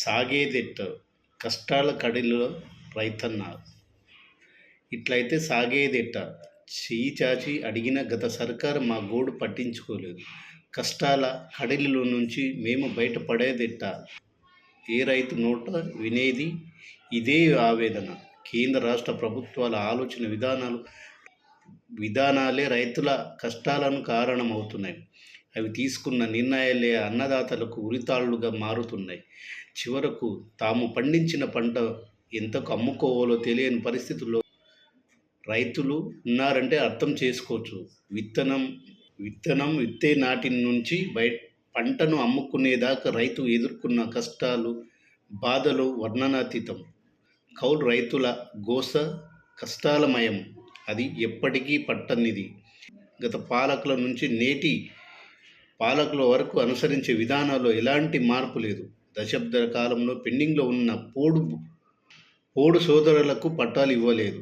సాగేదెట్ట కష్టాల కడలిలో రైతన్న. ఇట్లయితే సాగేదెట్ట చెయ్యి చాచి అడిగిన గత సర్కారు మా గోడు పట్టించుకోలేదు. కష్టాల కడలిలో నుంచి మేము బయటపడేదెట్టా? ఏ రైతు నోట వినేది ఇదే ఆవేదన. కేంద్ర రాష్ట్ర ప్రభుత్వాల ఆలోచన విధానాలే రైతుల కష్టాలను కారణమవుతున్నాయి. అవి తీసుకున్న నిర్ణయాలే అన్నదాతలకు ఉరితాళ్లుగా మారుతున్నాయి. చివరకు తాము పండించిన పంట ఎంతకు అమ్ముకోవాలో తెలియని పరిస్థితుల్లో రైతులు ఉన్నారంటే అర్థం చేసుకోవచ్చు. విత్తనం విత్తే నాటి నుంచి పంటను అమ్ముకునేదాకా రైతు ఎదుర్కొన్న కష్టాలు, బాధలు వర్ణనాతీతం. కౌలు రైతుల గోస కష్టాలమయం. అది ఎప్పటికీ పట్టనిది. గత పాలకుల నుంచి నేటి పాలకుల వరకు అనుసరించే విధానాల్లో ఎలాంటి మార్పు లేదు. దశాబ్దాల కాలంలో పెండింగ్లో ఉన్న పోడు సోదరులకు పట్టాలు ఇవ్వలేదు.